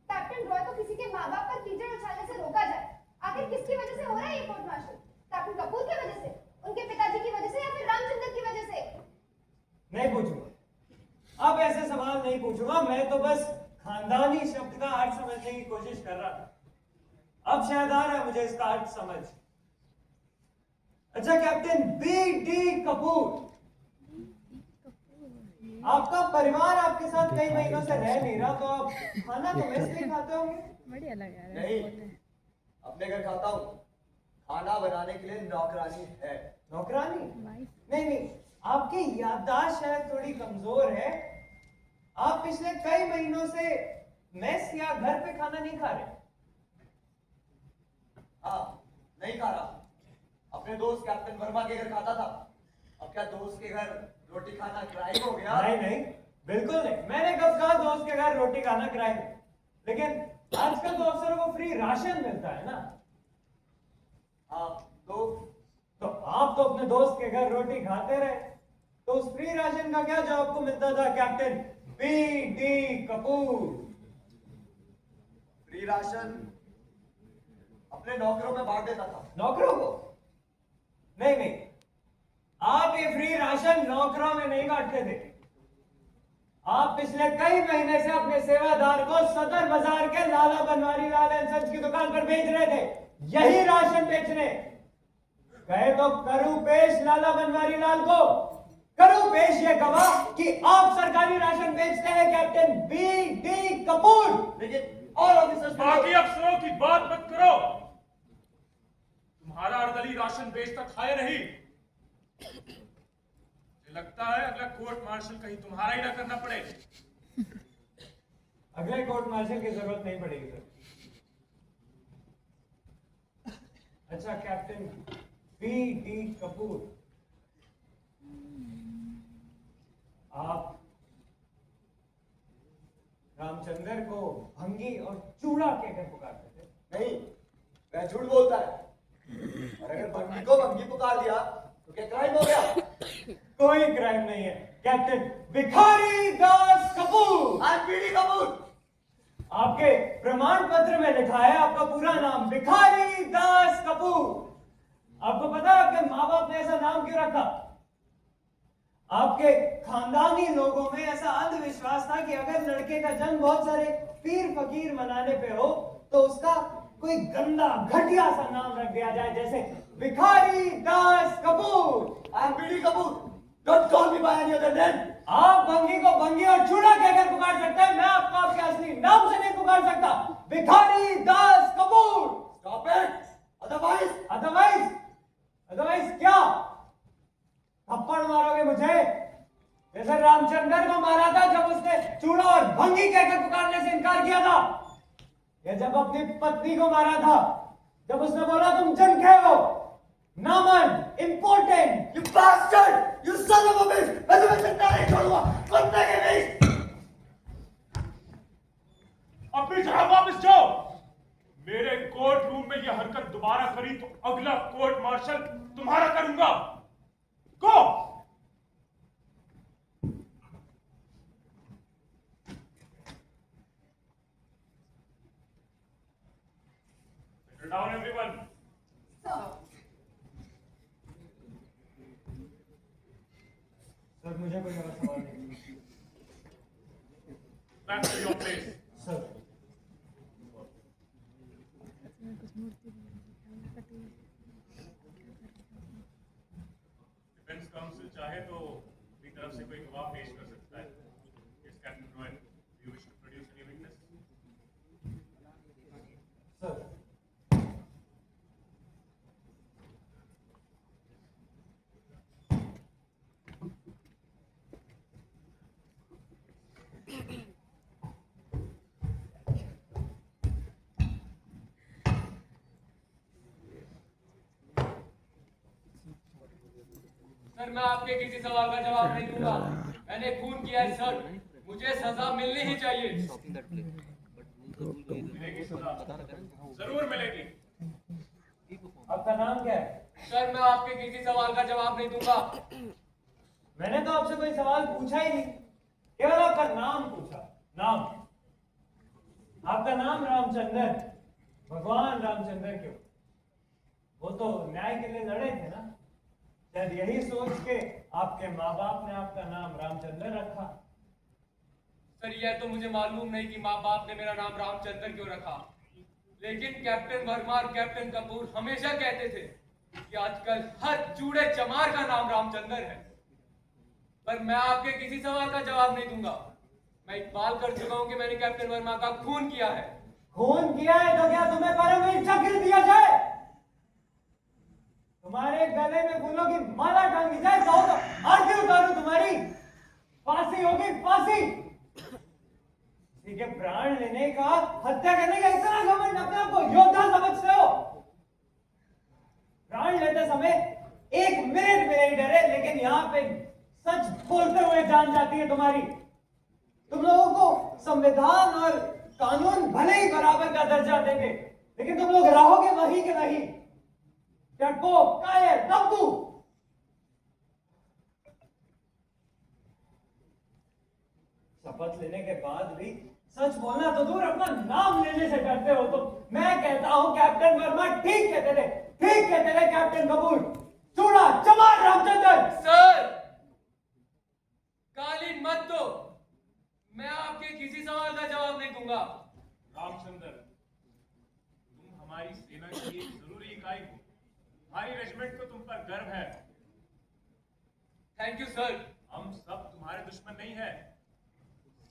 Captain Roy को किसी के माँ बाप पर कीचड़ उछालने से रोका जाए, आखिर किसकी वजह से हो रहा है ये कोर्ट मार्शल? कैप्टन कपूर की वजह से, उनके पिताजी की वजह से, या फिर रामचंद्र की वजह से? नहीं पूछूंगा, अब ऐसे सवाल नहीं पूछूंगा। मैं तो बस खानदानी शब्द का अर्थ समझने की कोशिश कर रहा था। अब शायद आ रहा है मुझे इसका अर्थ समझ। अच्छा कैप्टन बी.डी. कपूर, आपका परिवार आपके साथ कई महीनों से रह नहीं रहा, तो आप खाना तो मेस में खाते होंगे? बढ़िया लग रहा है नहीं, बोल रहे हैं। अपने घर खाता हूँ. खाना बनाने के लिए नौकरानी है. नौकरानी? वाइफ नहीं नहीं, आपकी याददाश्त शायद थोड़ी कमजोर है। आप पिछले कई महीनों से मेस या घर पे खाना नहीं खा रहे। हाँ, नहीं खा रहा. अपने दोस्त कैप्टन वर्मा के घर खाता था. अब क्या दोस्त के घर रोटी खाना क्राइम हो गया? नहीं नहीं, बिल्कुल नहीं। मैंने कब कहा दोस्त के घर रोटी खाना क्राइम? लेकिन आजकल तो अफसरों को फ्री राशन मिलता है ना। हाँ, तो आप तो अपने दोस्त के घर रोटी खाते रहे, तो उस फ्री राशन का क्या जो आपको मिलता था captain BD. Kapoor? Free ration अपने नौकरों में बांट देता था. नौकरों को? नहीं नहीं, आप ये फ्री राशन नौकरों में नहीं बांटते थे। आप पिछले कई महीने से अपने सेवादार को सदर बाजार के लाला बनवारी लाल एंड सन्स की दुकान पर भेज रहे थे, यही राशन बेचने। कहे तो करूं पेश लाला बनवारी लाल को, करूं पेश ये गवाह कि आप सरकारी राशन बेचते हैं कैप्टन बी.डी. कपूर। लेकिन और ऑफिसर्स बाकी अफसरों की बात मत करो। राशन बेचता था या नहीं? मुझे लगता है अगला कोर्ट मार्शल कहीं तुम्हारा ही ना करना पड़े। अगले कोर्ट मार्शल की जरूरत नहीं पड़ेगी सर। अच्छा कैप्टन B.D. कपूर, आप रामचंद्र को भंगी और चूड़ा कहकर पुकारते थे? नहीं, वह झूठ बोलता है। और अगर भंगी को भंगी पुकार दिया तो क्या क्राइम हो गया? कोई क्राइम नहीं है कैप्टन भिखारी दास कपूर। आज बीडी कपूर। आपके प्रमाण पत्र में लिखा है आपका पूरा नाम भिखारी दास कपूर। आपको पता है आपके माँ बाप ने ऐसा नाम क्यों रखा? आपके खानदानी लोगों में ऐसा अंधविश्वास था कि अगर लड़के का जन्म बहुत सारे पीर फकीर मनाने पे हो तो उसका कोई गंदा घटिया सा नाम रख दिया जाए, जैसे Bhikhari Das Kapoor. I am BD Kapoor. Don't call me by any other name. आप भंगी को भंगी और चूड़ा कहकर पुकार सकते हैं, मैं आपको आपके असली नाम से नहीं पुकार सकता, भिखारी Das Kapoor. Stop it, otherwise क्या? थप्पड़ मारोगे मुझे जैसे रामचंद्र को मारा था जब उसने चूड़ा और भंगी कहकर पुकारने से इनकार किया था, या जब अपनी पत्नी को मारा था जब उसने बोला तुम जनखे हो, नामन, important. You bastard, you son of a bitch. मैं तुम्हें जिंदा नहीं छोड़ूंगा, कुत्ते के बीच। अपनी जगह वापस जाओ। मेरे कोर्ट रूम में यह हरकत दोबारा करी तो अगला कोर्ट मार्शल तुम्हारा करूंगा। गो। Settle down, everyone. सर मुझे कोई और सवाल नहीं। Back to your place. Sir defence council चाहे तो अपनी तरफ से कोई गवाह पेश कर सकता है। Yes, Captain Roy, do you wish to produce any witness? Sir sir मैं आपके किसी सवाल का जवाब नहीं दूंगा। मैंने खून किया है सर, मुझे सजा मिलनी ही चाहिए। मिलेगी सजा, जरूर मिलेगी। आपका नाम क्या है? सर मैं आपके किसी सवाल का जवाब नहीं दूंगा। मैंने तो आपसे कोई सवाल पूछा ही नहीं, केवल आपका नाम पूछा। नाम, आपका नाम रामचंद्र, भगवान रामचंद्र क्यों? वो तो न्याय के लिए लड़े थे ना, शायद यही सोच के आपके माँ बाप ने आपका नाम रामचंद्र रखा। सर यह तो मुझे मालूम नहीं कि माँ बाप ने मेरा नाम रामचंद्र क्यों रखा, लेकिन कैप्टन वर्मा और कैप्टन कपूर हमेशा कहते थे कि आजकल हर चूड़े चमार का नाम रामचंद्र है। पर मैं आपके किसी सवाल का जवाब नहीं दूंगा। मैं इकबाल कर चुका हूं कि मैंने कैप्टन वर्मा का खून किया है। खून किया है तो क्या तुम्हें परमवीर चक्र दिया जाए? तुम्हारे गले में फूलों की माला टांगी जाए तो आरती उतारू तुम्हारी, फांसी होगी फांसी। किसी के प्राण लेने का, हत्या करने का इतना घमंड, अपने आप को योद्धा समझते हो? प्राण लेते समय 1 मिनट भी नहीं डरे, लेकिन यहाँ पे सच बोलते हुए जान जाती है तुम्हारी। तुम लोगों को संविधान और कानून भले ही बराबर का दर्जा देंगे, लेकिन तुम लोग रहोगे वही के वही, डरपोक, कायर, दब्बू। शपथ लेने के बाद भी सच बोलना तो दूर, अपना नाम लेने से डरते हो। तो मैं कहता हूं कैप्टन वर्मा ठीक कहते थे, ठीक कहते थे कैप्टन कपूर। चूड़ा चमार रामचंद्र। सर गाली मत दो, मैं आपके किसी सवाल का जवाब नहीं दूंगा। रामचंद्र, तुम हमारी सेना की एक जरूरी इकाई हो। हमारी रेजिमेंट को तुम पर गर्व है। Thank you sir. हम सब तुम्हारे दुश्मन नहीं है।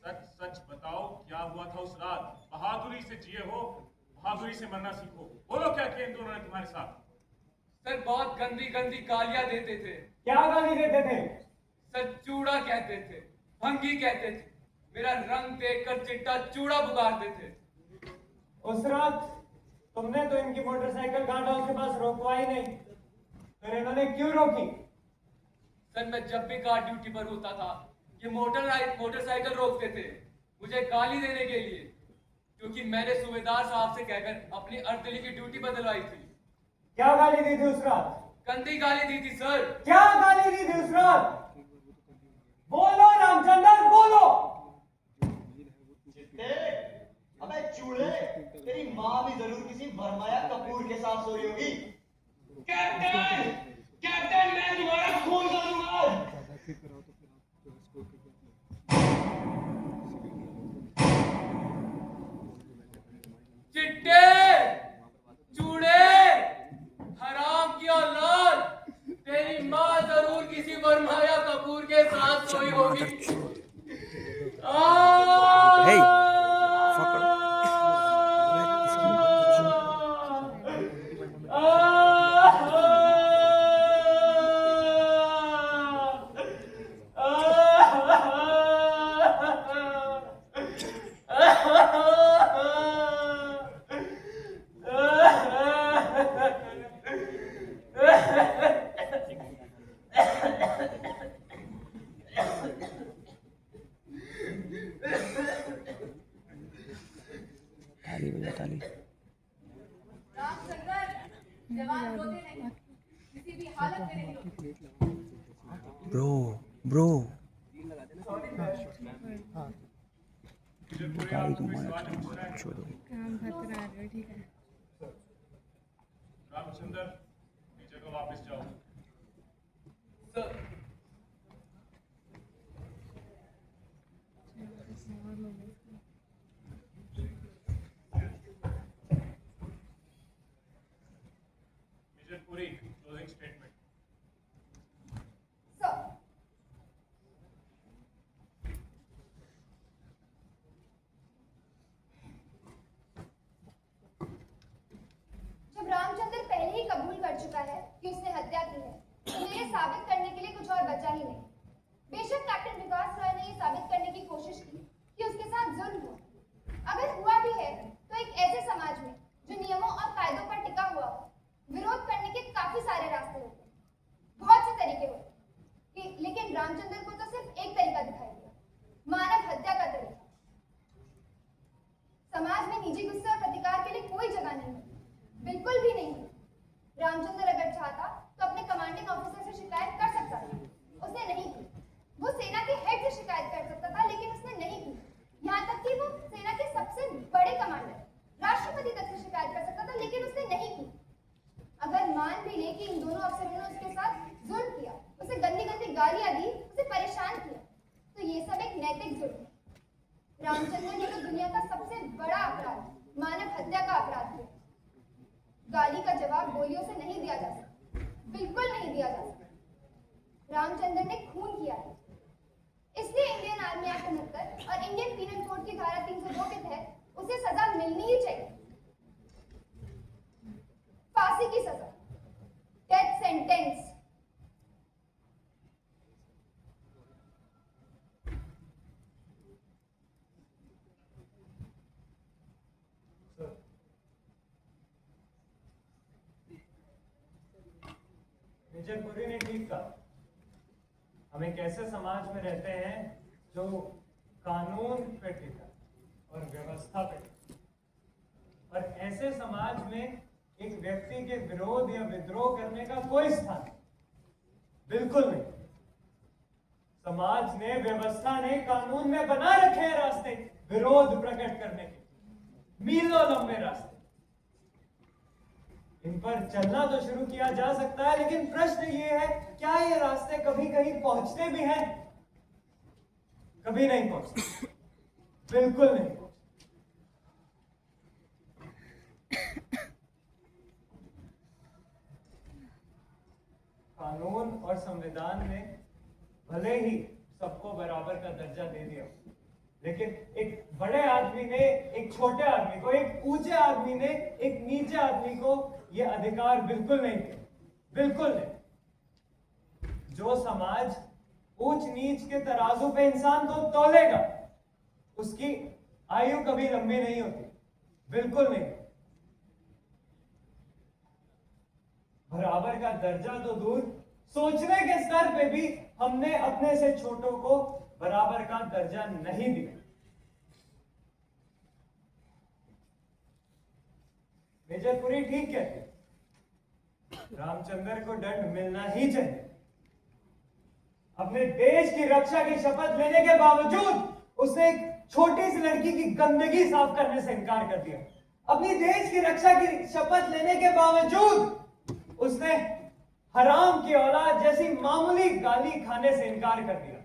सच सच बताओ क्या हुआ था उस रात? बहादुरी से जिए हो, बहादुरी से मरना सीखो। बोलो क्या किया इन दोनों ने तुम्हारे साथ? सर बहुत गंदी गंदी गालियां देते थे। क्या गाली देते थे? सर चूड़ा कहते थे, भंगी कहते थे, मेरा रंग देखकर चिट्टा चूड़ा पुकारते थे। उस रात तुमने तो इनकी मोटरसाइकिल गार्ड हाउस के पास रोकवा ही नहीं, फिर इन्होंने क्यों रोकी? सर मैं जब भी गार्ड ड्यूटी पर होता था ये मोटरसाइकिल रोकते थे मुझे गाली देने के लिए, क्योंकि मैंने सूबेदार साहब से कहकर अपनी अर्दली की ड्यूटी बदलवाई थी। क्या गाली दी थी उस रात? गंदी गाली दी थी सर। क्या गाली दी थी उस रात? बोलो रामचंद्र, बोलो। चिट्टे, अबे चूड़े, तेरी माँ भी जरूर किसी वर्माया कपूर के साथ सो रही होगी। कैप्टन, कैप्टन मैं तुम्हारा खून करूंगा। चिट्टे, चूड़े, हराम की औलाद, तेरी माँ जरूर किसी वरमाया कपूर के साथ सोई होगी। Hey, fucker. ताली बजा ताली। रामचंद्र, जवान रोते नहीं, किसी भी हालत में नहीं रोते। ब्रो मीजर पुरी गाड़ी आपको को कोई मारा सवाल पूछना है? छोड़ो। काम खतरा है, ठीक है। रामचंद्र नीचे को वापस जाओ। सर और लोग हैं। Major Puri closing statement. Sir, जब रामचंद्र पहले ही कबूल कर चुका है कि उसने हत्या की है, तो मेरे साबित करने के लिए कुछ और बचा ही नहीं। बेशक कैप्टन विकास रॉय ने ये साबित करने की कोशिश की कि उसके साथ जुल्म हुआ। अगर हुआ भी है तो एक ऐसे समाज में जो नियमों और कायदों पर टिका हुआ हो, विरोध करने के काफी सारे रास्ते होते हैं, बहुत से तरीके होते हैं, लेकिन रामचंद्र को तो सिर्फ एक तरीका दिखाई दिया, मानव हत्या का तरीका। समाज में निजी गुस्से और प्रतिकार के लिए कोई जगह नहीं है, बिल्कुल भी नहीं है। रामचंद्र अगर चाहता तो अपने कमांडिंग ऑफिसर से शिकायत कर सकता था, उसने नहीं की। वो सेना के हेड से शिकायत कर सकता था, लेकिन उसने नहीं की। यहाँ तक कि वो सेना के सबसे बड़े कमांडर राष्ट्रपति तक से शिकायत कर सकता था, लेकिन उसने नहीं की। अगर मान भी ले कि इन दोनों अफसरों ने उसके साथ जुल्म किया, उसे गंदी गंदी गालियां दी, उसे परेशान किया, तो ये सब एक नैतिक जुल्म है। रामचंद्र ने तो दुनिया का सबसे बड़ा अपराध, मानव हत्या का अपराध किया। गाली का जवाब गोलियों से नहीं दिया जा सकता, बिल्कुल नहीं दिया जा सकता। रामचंद्र ने खून किया है, इसलिए इंडियन आर्मी एक्ट 69 और इंडियन पीनल कोड की धारा 302 के तहत उसे सजा मिलनी ही चाहिए, फांसी की सजा, डेथ सेंटेंस। मेजर पुरी ने ठीक कहा। हम एक ऐसे समाज में रहते हैं जो कानून पे टिका और व्यवस्था पे टिका, और ऐसे समाज में एक व्यक्ति के विरोध या विद्रोह करने का कोई स्थान बिल्कुल नहीं। समाज ने, व्यवस्था ने, कानून में बना रखे हैं रास्ते विरोध प्रकट करने के, मीलों लंबे रास्ते। इन पर चलना तो शुरू किया जा सकता है, लेकिन प्रश्न ये है, क्या ये रास्ते कभी कहीं पहुंचते भी हैं? कभी नहीं पहुंचते, बिल्कुल नहीं पहुंचते। कानून और संविधान ने भले ही सबको बराबर का दर्जा दे दिया, लेकिन एक बड़े आदमी ने एक छोटे आदमी को, एक ऊंचे आदमी ने एक नीचे आदमी को यह अधिकार बिल्कुल नहीं दिया। बिल्कुल नहीं। जो समाज ऊंच नीच के तराजू पे इंसान को तौलेगा, उसकी आयु कभी लंबी नहीं होती, बिल्कुल नहीं। बराबर का दर्जा तो दूर, सोचने के स्तर पे भी हमने अपने से छोटों को बराबर का दर्जा नहीं दिया। मेजर पुरी ठीक कहते हैं, रामचंद्र को दंड मिलना ही चाहिए। अपने देश की रक्षा की शपथ लेने के बावजूद उसने एक छोटी सी लड़की की गंदगी साफ करने से इनकार कर दिया। अपनी देश की रक्षा की शपथ लेने के बावजूद उसने हराम की औलाद जैसी मामूली गाली खाने से इनकार कर दिया।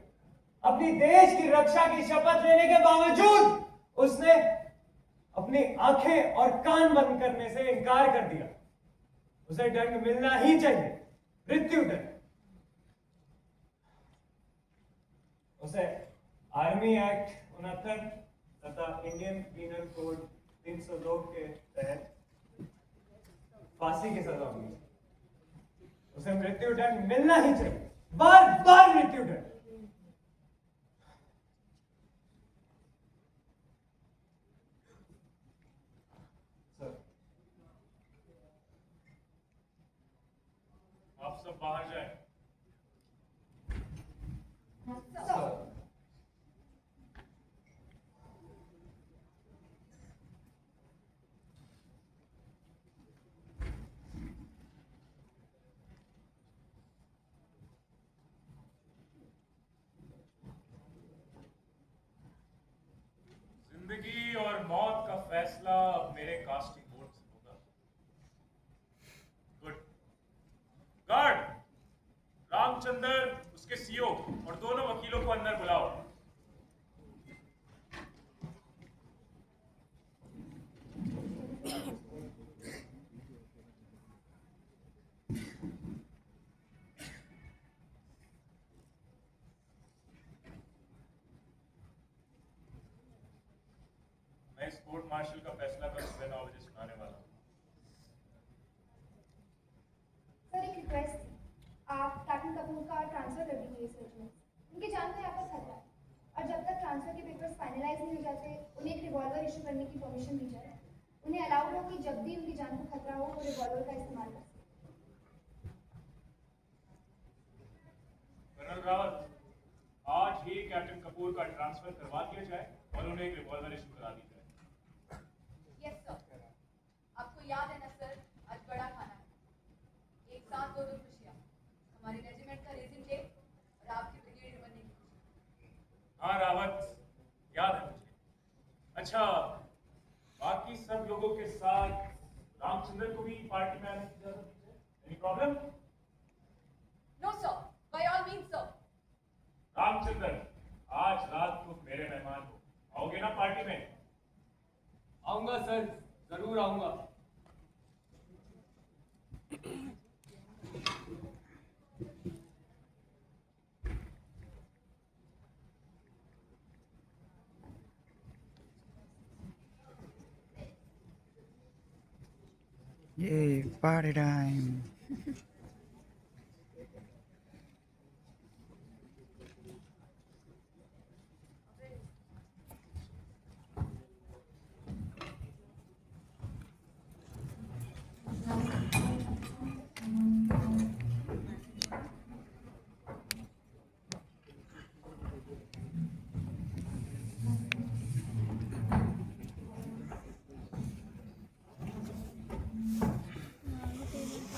अपनी देश की रक्षा की शपथ लेने के बावजूद उसने अपनी आंखें और कान बंद करने से इनकार कर दिया। उसे दंड मिलना ही चाहिए, मृत्यु दंड। उसे आर्मी एक्ट 69 तथा इंडियन पीनल कोड 302 के तहत फांसी की सजा मिली। उसे मृत्यु दंड मिलना ही चाहिए, बार बार मृत्यु दंड। आप सब बाहर जाएं। जिंदगी और मौत का फैसला अब मेरे कास्टिंग बोर्ड से होगा। गुड। गार्ड, रामचंद्र, उसके सीओ और दोनों वकीलों को अंदर बुलाओ। मैं इस कोर्ट मार्शल का फैसला कल सुबह 9 बजे सुनाने वाला हूँ। सर एक रिक्वेस्ट थी, आप कैप्टन कपूर का ट्रांसफर कर दीजिए इस में। उनकी जान को यहाँ पर खतरा है और जब तक ट्रांसफर के पेपर्स फाइनलाइज नहीं हो जाते उन्हें एक रिवॉल्वर इशू करने की परमिशन दी जाए। उन्हें अलाउड हो कि जब भी उनकी जान को खतरा हो वो रिवॉल्वर का इस्तेमाल कर सकें। कर्नल रावत, आज ही कैप्टन कपूर का ट्रांसफर करवा दिया जाए और उन्हें एक रिवॉल्वर इशू करा दी जाए। Yes sir. आपको याद है ना सर, आज बड़ा खाना है, एक साथ दो खुशियाँ, हमारी रेजिमेंट का रेजिंग डे और आपकी ब्रिगेड बनने की खुशी। हाँ रावत, याद है मुझे। अच्छा, बाकी सब लोगों के साथ रामचंद्र को भी पार्टी में आने की इजाजत दीजिए। Any problem? No sir, by all means sir. Ramchandra, आज रात को मेरे मेहमान हो, आओगे ना पार्टी में? आऊंगा सर, जरूर आऊंगा। ये पार्टी टाइम।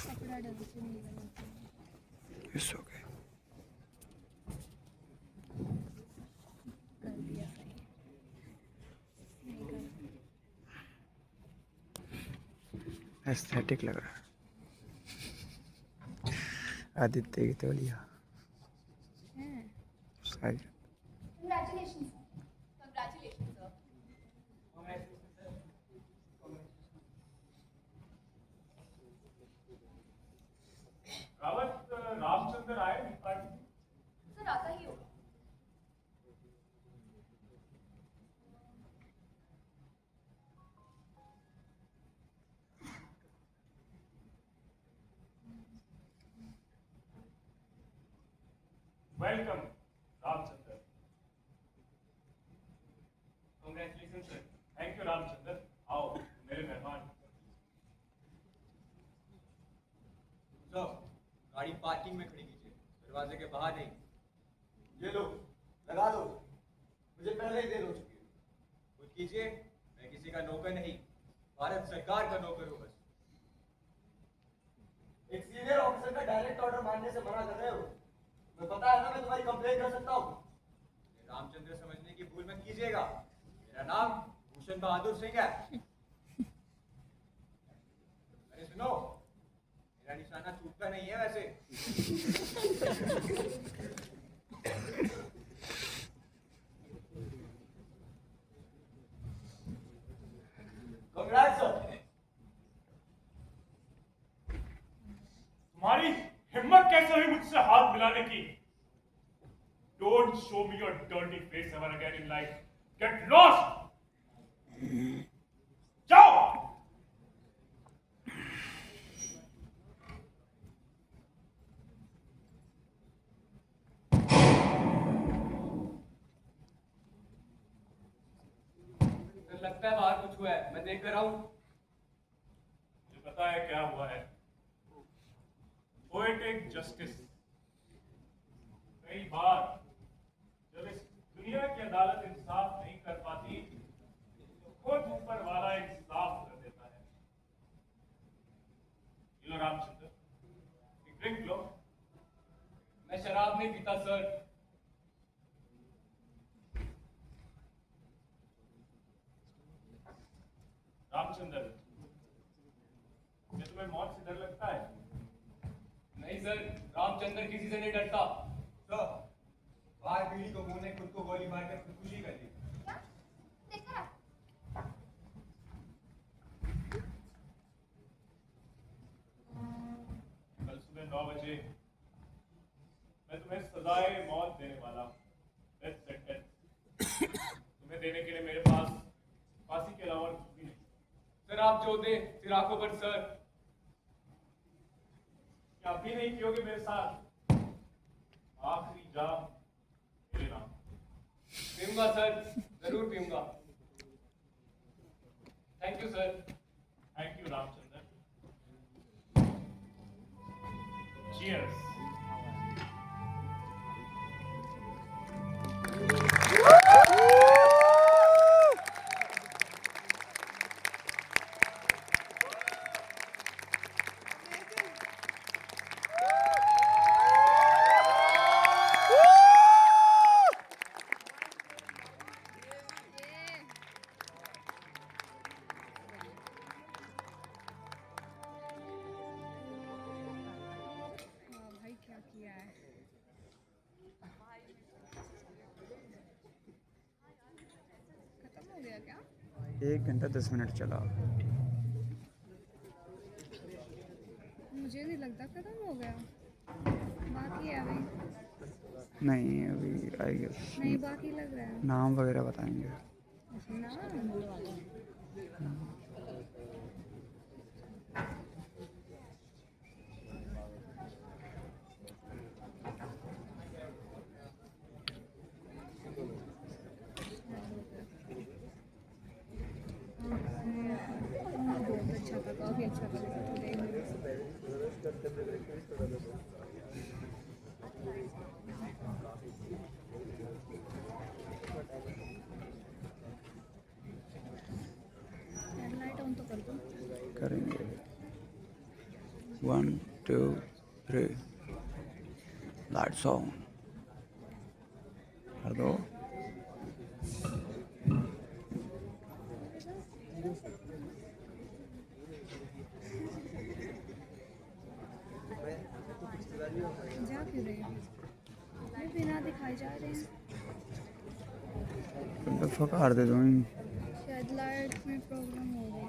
कपड़ा डल के नहीं बना। It's okay. कर दिया सही। नहीं कर। एस्थेटिक लग रहा है। आदित्य की तौलिया हैं? शायद। Congratulations, sir. Congratulation sir. Rawat, Ramchandra आए नहीं पार्टी में? सर आता ही होगा। Welcome Ramchandra. Congratulation sir. Thank you Ramchandra. आओ मेरे मेहमान। सर, गाड़ी पार्किंग में खड़ी कीजिए, दरवाजे के बाहर नहीं। ये लो, लगा दो। मुझे पहले ही देर हो चुकी है। खुद कीजिए, मैं किसी का नौकर नहीं, भारत सरकार का नौकर हूँ बस। एक सीनियर ऑफिसर का डायरेक्ट ऑर्डर मानने से मना कर रहे हो। मैं पता है ना, मैं तुम्हारी कंप्लेंट कर सकता हूँ। रामचंद्र समझने की भूल मत कीजिएगा। मेरा नाम भूषण बहादुर सिंह है। अरे सुनो, मेरा निशाना चूकता नहीं है वैसे। Congrats, sir. तुम्हारी हिम्मत कैसे हुई मुझसे हाथ मिलाने की? Don't show me your dirty face ever again in life. Get lost. जाओ। सर लगता है बाहर कुछ हुआ है, मैं देख कर आऊं। मुझे पता है क्या हुआ है। Poetic justice. कई बार जब इस दुनिया की अदालत इंसाफ नहीं कर पाती तो खुद ऊपर वाला इंसाफ कर देता है। ये लो रामचंद्र, एक ड्रिंक लो। मैं शराब नहीं पीता सर। रामचंद्र, क्या तुम्हें मौत से डर लगता है? नहीं सर, रामचंद्र किसी से नहीं डरता। सर, बाहर पीढ़ी को ने खुद को गोली मारकर खुदकुशी कर ली। क्या देखा? कल सुबह 9 बजे मैं तुम्हें सजाए मौत देने वाला हूं। डेथ सेंटेंस तुम्हें देने के लिए मेरे पास फांसी के अलावा कुछ भी नहीं। सर आप जो दे फिर आंखों पर सर। क्या अभी नहीं पियोगे मेरे साथ? आखिरी जाम मेरे नाम। पीऊंगा सर, जरूर पीऊंगा। Thank you sir. Thank you Ramchandra. Cheers. भाई क्या किया है? खत्म हो गया क्या? 1 घंटा 10 मिनट चला। मुझे नहीं लगता खत्म हो गया, बाकी है अभी। नहीं अभी आई गेस नहीं बाकी लग रहा है नाम वगैरह बताएंगे। ना। बहुत अच्छा था, काफी अच्छा था लाइट ऑन तो कर दो। करेंगे 1 2 3 लाइट्स ऑन कर दो। जा क्यों रहे हैं? मैं बिना दिखाए जा रहे हैं। तो फकार दे दूँ। शायद लाइट में प्रॉब्लम हो गई।